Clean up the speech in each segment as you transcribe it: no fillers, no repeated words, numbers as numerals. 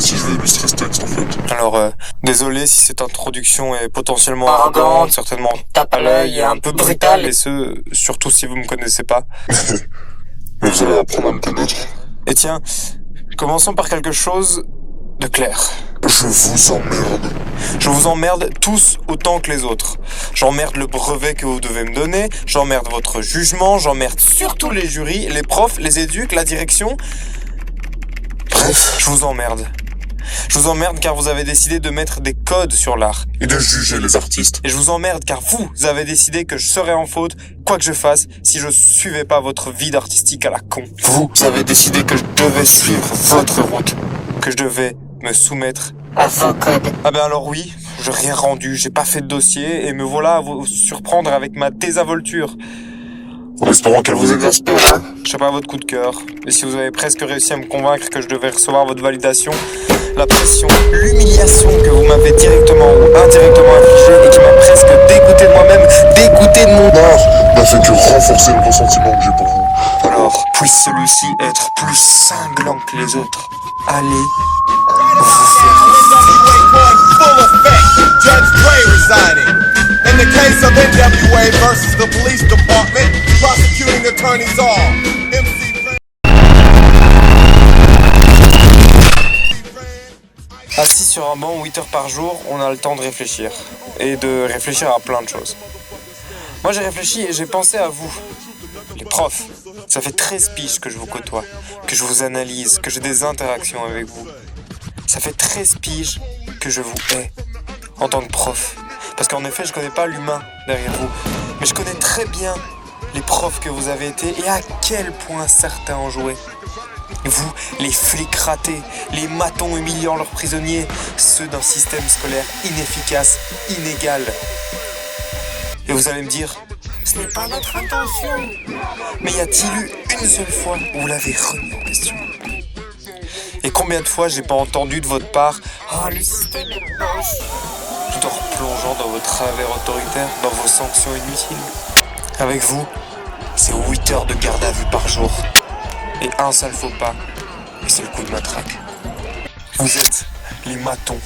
si je vais illustrer ce texte en fait. Alors, désolé si cette introduction est potentiellement arrogante, certainement tape à l'œil et un peu brutale, et ce, surtout si vous me connaissez pas. Mais vous allez apprendre à me connaître. Et tiens, commençons par quelque chose de clair. Je vous emmerde. Je vous emmerde tous autant que les autres. J'emmerde le brevet que vous devez me donner, j'emmerde votre jugement, j'emmerde surtout les jurys, les profs, les éducs, la direction. Bref, je vous emmerde. Je vous emmerde car vous avez décidé de mettre des codes sur l'art. Et de juger les artistes. Et je vous emmerde car vous avez décidé que je serais en faute, quoi que je fasse, si je suivais pas votre vide artistique à la con. Vous avez décidé que je devais suivre votre route, que je devais me soumettre à vos codes. Ah ben alors oui, j'ai rien rendu, j'ai pas fait de dossier, et me voilà à vous surprendre avec ma désinvolture. En espérant qu'elle vous exaspère. Je sais pas votre coup de cœur, et si vous avez presque réussi à me convaincre que je devais recevoir votre validation, la pression, l'humiliation que vous m'avez directement ou indirectement infligée et qui m'a presque dégoûté de moi-même, dégoûté de mon art, n'a fait que renforcer le ressentiment que j'ai pour vous. Alors, puisse celui-ci être plus cinglant que les autres. Allez, Judge Dre resigning. In the case of NWA versus the police department, prosecuting attorneys are MC Ren. Assis sur un banc 8 heures par jour, on a le temps de réfléchir. Et de réfléchir à plein de choses. Moi j'ai réfléchi et j'ai pensé à vous, les profs. Ça fait 13 piges que je vous côtoie, que je vous analyse, que j'ai des interactions avec vous. Ça fait 13 piges que je vous hais, en tant que prof. Parce qu'en effet, je connais pas l'humain derrière vous. Mais je connais très bien les profs que vous avez été et à quel point certains ont joué. Vous, les flics ratés, les matons humiliant leurs prisonniers, ceux d'un système scolaire inefficace, inégal. Et vous allez me dire, Ce n'est pas notre intention. mais y a-t-il eu une seule fois où vous l'avez remis en question? Et combien de fois j'ai pas entendu de votre part « Ah, le système est moche !» tout en replongeant dans vos travers autoritaires, dans vos sanctions inutiles. Avec vous, c'est 8 heures de garde à vue par jour. Et un seul faux pas, et c'est le coup de matraque. Vous êtes les matons,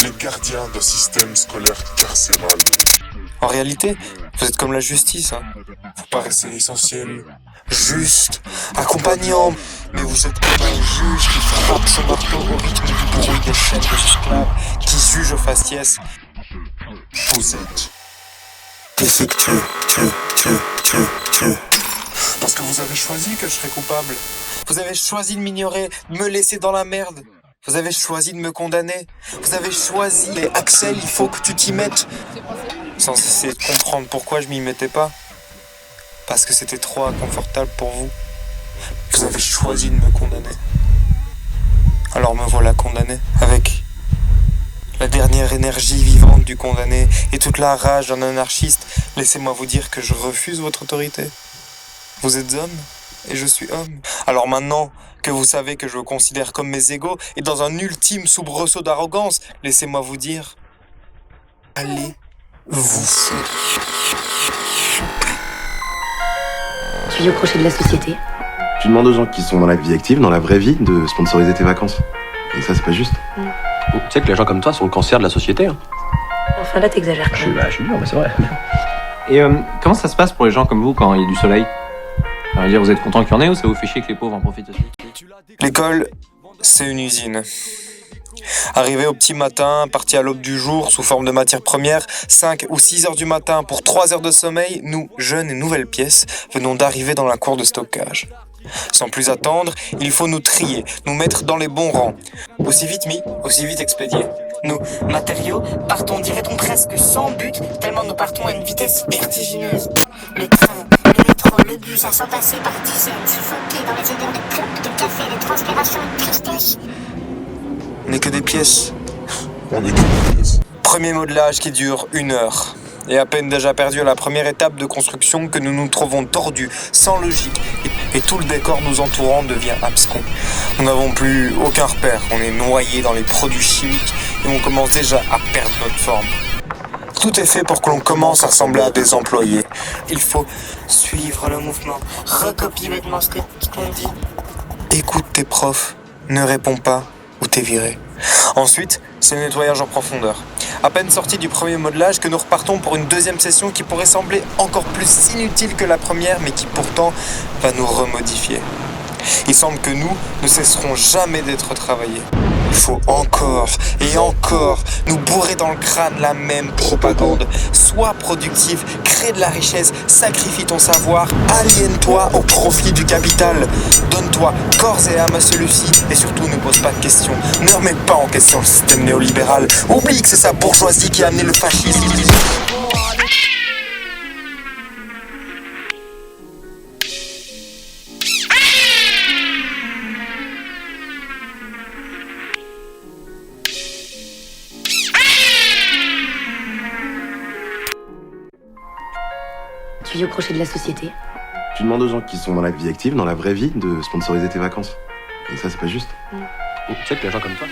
Les gardiens d'un système scolaire carcéral. En réalité, vous êtes comme la justice, hein. Vous paraissez essentiel, juste, accompagnant, mais vous êtes comme un juge qui frappe son marteau au rythme du bruit des chaînes des esclaves, qui juge au faciès. Vous êtes Défectueux, parce que vous avez choisi que je serais coupable. Vous avez choisi de m'ignorer, de me laisser dans la merde. Vous avez choisi de me condamner. Vous avez choisi. Mais Axel, il faut que tu t'y mettes. Sans essayer de comprendre pourquoi je m'y mettais pas. Parce que c'était trop inconfortable pour vous. Vous avez choisi de me condamner. Alors me voilà condamné. Avec la dernière énergie vivante du condamné et toute la rage d'un anarchiste, laissez-moi vous dire que je refuse votre autorité. Vous êtes homme et je suis homme. Alors maintenant que vous savez que je vous considère comme mes égaux et dans un ultime soubresaut d'arrogance, laissez-moi vous dire, allez vous foutre. Tu vis au crochet de la société. Tu demandes aux gens qui sont dans la vie active, dans la vraie vie, de sponsoriser tes vacances. Et ça, c'est pas juste. Tu sais que les gens comme toi sont le cancer de la société. Hein. Enfin là, t'exagères quand Je même. suis dur, mais c'est vrai. Et comment ça se passe pour les gens comme vous quand il y a du soleil? Ça veut dire, vous êtes content qu'il y en ait ou ça vous fait chier que les pauvres en profitent aussi? L'école, c'est une usine. Arrivé au petit matin, parti à l'aube du jour sous forme de matière première, 5 ou 6 heures du matin pour 3 heures de sommeil, nous, jeunes et nouvelles pièces, venons d'arriver dans la cour de stockage. Sans plus attendre, il faut nous trier, nous mettre dans les bons rangs. Aussi vite mis, aussi vite expédié. Nous, matériaux, partons, dirait-on presque sans but, tellement nous partons à une vitesse vertigineuse. Le train, le métro, le bus, à s'en passer par dizaines, suffoqués dans les odeurs de clopes, de café, de transpiration et de tristesse. On n'est que des pièces. On est que des pièces. Premier modelage qui dure 1 heure. Et à peine déjà perdu à la première étape de construction que nous nous trouvons tordus, sans logique, et tout le décor nous entourant devient abscon. Nous n'avons plus aucun repère, on est noyé dans les produits chimiques et on commence déjà à perdre notre forme. Tout est fait pour que l'on commence à ressembler à des employés. Il faut suivre le mouvement, recopier bêtement ce qu'on dit. Écoute tes profs, ne réponds pas, ou t'es viré. Ensuite, c'est le nettoyage en profondeur. À peine sorti du premier modelage que nous repartons pour une deuxième session qui pourrait sembler encore plus inutile que la première, mais qui pourtant va nous remodifier. Il semble que nous ne cesserons jamais d'être travaillés. Il faut encore et encore nous bourrer dans le crâne la même propagande. Sois productif, crée de la richesse, sacrifie ton savoir, aliène-toi au profit du capital. Donne-toi corps et âme à celui-ci et surtout ne pose pas de questions. Ne remets pas en question le système néolibéral. Oublie que c'est sa bourgeoisie qui a amené le fascisme. Tu vis au crochet de la société. Tu demandes aux gens qui sont dans la vie active, dans la vraie vie, de sponsoriser tes vacances. Et ça, c'est pas juste. Tu sais que les gens comme toi.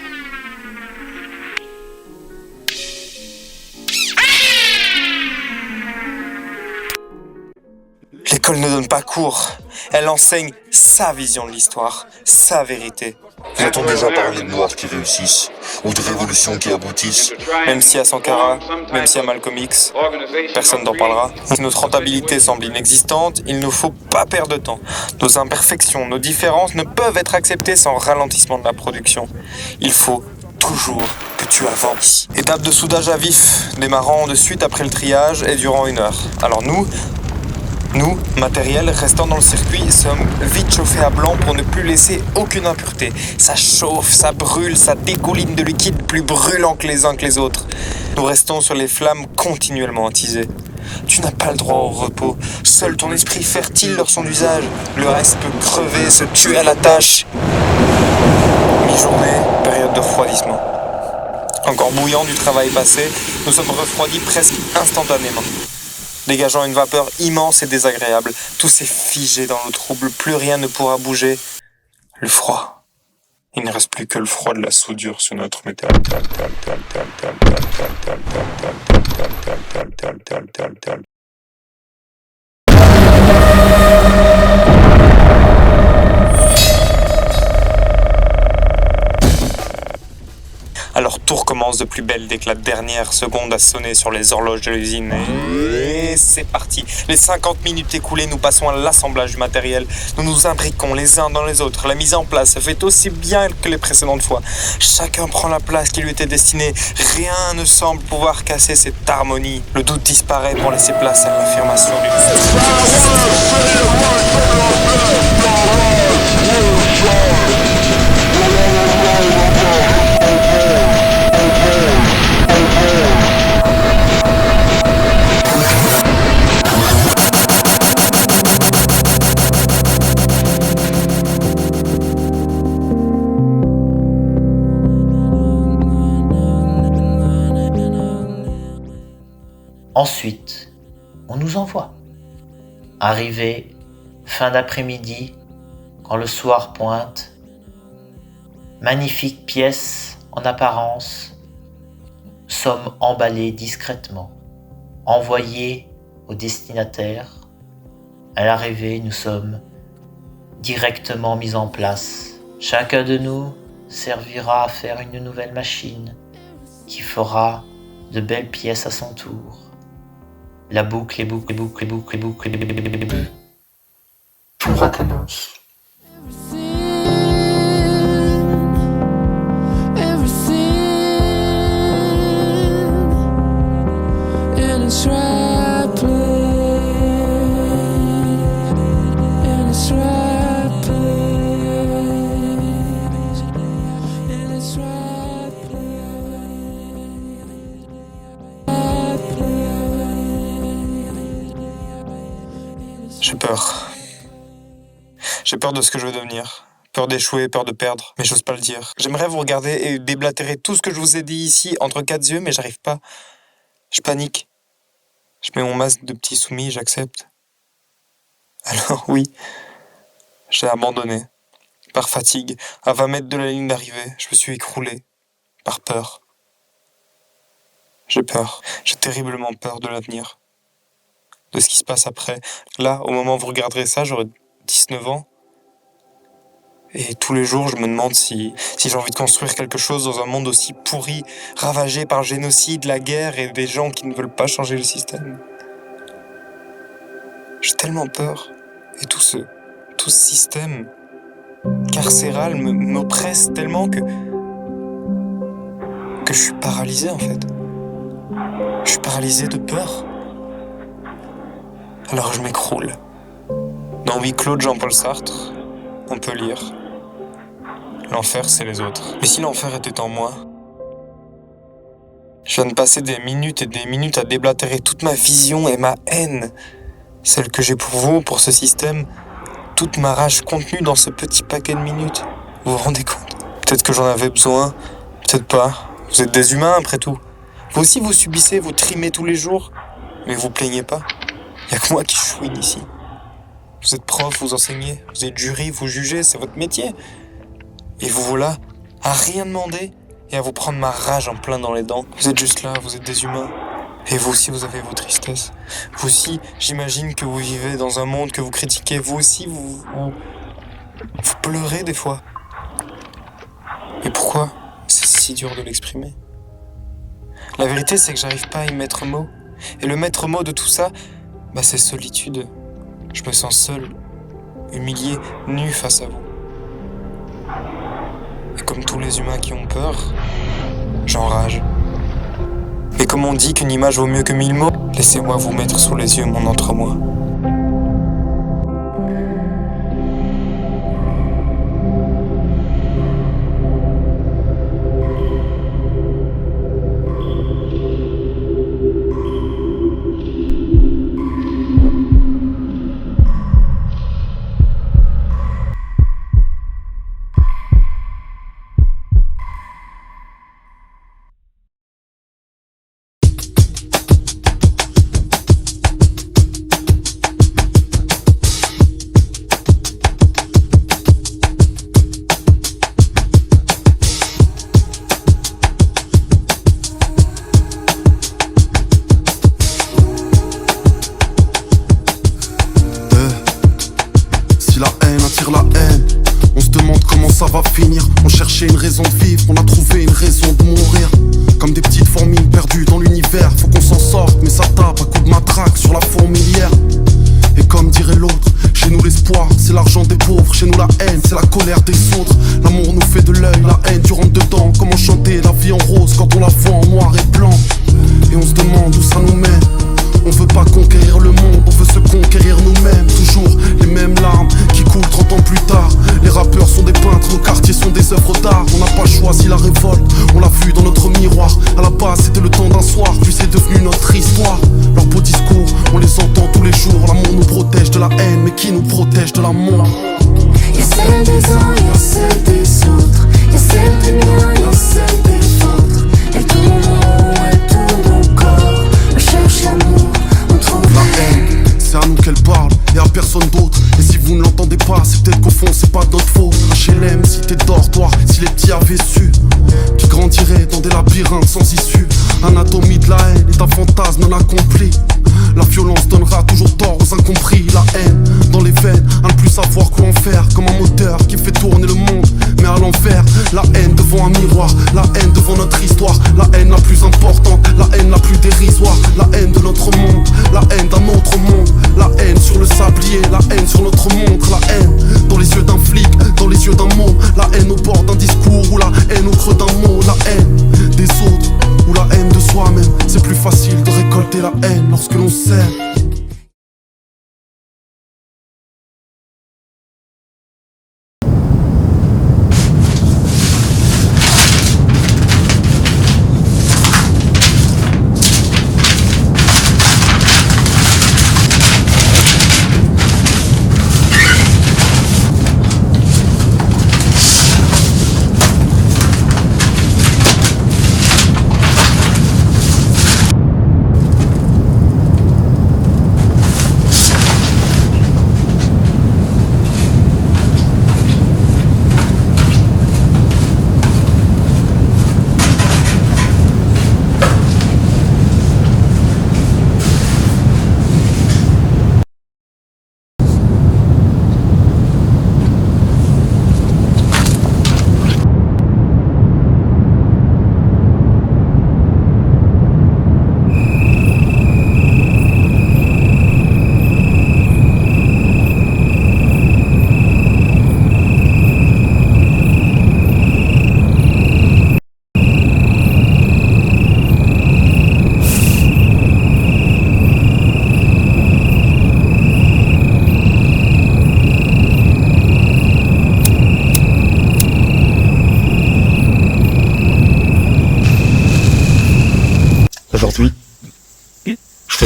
L'école ne donne pas cours. Elle enseigne sa vision de l'histoire, sa vérité. Vous a-t-on déjà parlé de noirs qui réussissent ou de révolutions qui aboutissent? Même si à Sankara, même si à Malcolm X, personne n'en parlera. Si notre rentabilité semble inexistante, il ne faut pas perdre de temps. Nos imperfections, nos différences ne peuvent être acceptées sans ralentissement de la production. Il faut toujours que tu avances. Étape de soudage à vif, démarrant de suite après le triage et durant 1 heure. Alors nous, matériel restant dans le circuit, sommes vite chauffés à blanc pour ne plus laisser aucune impureté. Ça chauffe, ça brûle, ça dégouline de liquide plus brûlant que les uns que les autres. Nous restons sur les flammes continuellement attisées. Tu n'as pas le droit au repos. Seul ton esprit fertile leur son usage. Le reste peut crever, se tuer à la tâche. Mi-journée, période de refroidissement. Encore bouillant du travail passé, nous sommes refroidis presque instantanément, dégageant une vapeur immense et désagréable. Tout s'est figé dans le trouble, plus rien ne pourra bouger. Le froid. Il ne reste plus que le froid de la soudure sur notre métal. Alors tout recommence de plus belle dès que la dernière seconde a sonné sur les horloges de l'usine. Et c'est parti. Les 50 minutes écoulées, nous passons à l'assemblage du matériel. Nous nous imbriquons les uns dans les autres. La mise en place se fait aussi bien que les précédentes fois. Chacun prend la place qui lui était destinée. Rien ne semble pouvoir casser cette harmonie. Le doute disparaît pour laisser place à l'affirmation d'une Ensuite, on nous envoie. Arrivé, fin d'après-midi, quand le soir pointe, magnifique pièce en apparence, sommes emballés discrètement, envoyés au destinataire. À l'arrivée, nous sommes directement mis en place. Chacun de nous servira à faire une nouvelle machine qui fera de belles pièces à son tour. La boucle et boucle et boucle et boucle et boucle et boucle. Tout recommence. J'ai peur. J'ai peur de ce que je veux devenir. Peur d'échouer, peur de perdre, mais j'ose pas le dire. J'aimerais vous regarder et déblatérer tout ce que je vous ai dit ici entre 4 yeux, mais j'arrive pas. Je panique. Je mets mon masque de petit soumis, j'accepte. Alors oui, j'ai abandonné. Par fatigue, à 20 mètres de la ligne d'arrivée, je me suis écroulé. Par peur. J'ai peur. J'ai terriblement peur de l'avenir. De ce qui se passe après. Là, au moment où vous regarderez ça, j'aurai 19 ans. Et tous les jours, je me demande si j'ai envie de construire quelque chose dans un monde aussi pourri, ravagé par le génocide, la guerre et des gens qui ne veulent pas changer le système. J'ai tellement peur. Et tout ce système carcéral m'oppresse tellement que je suis paralysé en fait. Je suis paralysé de peur. Alors je m'écroule. Dans Huis clos de Jean-Paul Sartre, on peut lire: l'enfer, c'est les autres. Mais si l'enfer était en moi? Je viens de passer des minutes et des minutes à déblatérer toute ma vision et ma haine. Celle que j'ai pour vous, pour ce système. Toute ma rage contenue dans ce petit paquet de minutes. Vous vous rendez compte? Peut-être que j'en avais besoin, peut-être pas. Vous êtes des humains après tout. Vous aussi vous subissez, vous trimez tous les jours. Mais vous plaignez pas. Y a que moi qui chouine ici. Vous êtes prof, vous enseignez. Vous êtes jury, vous jugez, c'est votre métier. Et vous voilà, à rien demander et à vous prendre ma rage en plein dans les dents. Vous êtes juste là, vous êtes des humains. Et vous aussi, vous avez vos tristesses. Vous aussi, j'imagine que vous vivez dans un monde que vous critiquez. Vous aussi, vous pleurez des fois. Mais pourquoi c'est si dur de l'exprimer? La vérité, c'est que j'arrive pas à y mettre mot. Et le maître mot de tout ça, c'est solitude. Je me sens seul, humilié, nu face à vous. Et comme tous les humains qui ont peur, j'enrage. Et comme on dit qu'une image vaut mieux que 1000 mots, laissez-moi vous mettre sous les yeux mon entre-moi. ça va finir. On cherchait une raison de vivre, on a trouvé une raison de mourir. Comme des petites fourmis perdues dans l'univers, faut qu'on s'en sorte, mais ça tape à coups de matraque sur la fourmilière. Et comme dirait l'autre, chez nous l'espoir, c'est l'argent des pauvres. Chez nous la haine, c'est la colère des autres. L'amour nous fait de l'œil, la haine tu rentres dedans. Comment chanter la vie en rose quand on la voit en noir et blanc. Et on se demande où ça nous mène. On veut pas conquérir le monde, on veut se conquérir nous-mêmes. Toujours les mêmes larmes qui coulent 30 ans plus tard. Les rappeurs sont des peintres, nos quartiers sont des œuvres d'art. On n'a pas choisi la révolte, on l'a vu dans notre miroir. À la base c'était le temps d'un soir, puis c'est devenu notre histoire. Leurs beaux discours, on les entend tous les jours. L'amour nous protège de la haine, mais qui nous protège de l'amour? Y'a celle des uns, y'a celle des autres. Y'a celle des miens, y'a celle des vôtres. Elle tourne en rond, elle tourne encore. On cherche l'amour, on trouve la haine. C'est à nous qu'elle parle et à personne d'autre. Et si vous ne l'entendez pas, c'est peut-être qu'au fond c'est pas de notre faute. HLM, cité dortoir, si les petits avaient su, tu grandirais dans des labyrinthes sans issue. Anatomie de la haine est un fantasme non accompli. La violence donnera toujours tort aux incompris. La haine dans les veines, à ne plus savoir quoi en faire. Comme un moteur qui fait tourner le monde, mais à l'envers. La haine devant un miroir, la haine devant notre histoire. La haine la plus importante, la haine la plus dérisoire. La haine de notre monde, la haine d'un autre monde. La haine sur le sablier, la haine sur notre montre. La haine dans les yeux d'un flic, dans les yeux d'un mot. La haine au bord d'un discours ou la haine au creux d'un mot. La haine des autres ou la haine de soi-même. C'est plus facile de récolter la haine lorsque l'on s'aime.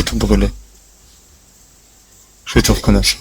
vais te brûler. Je vais te reconnaître.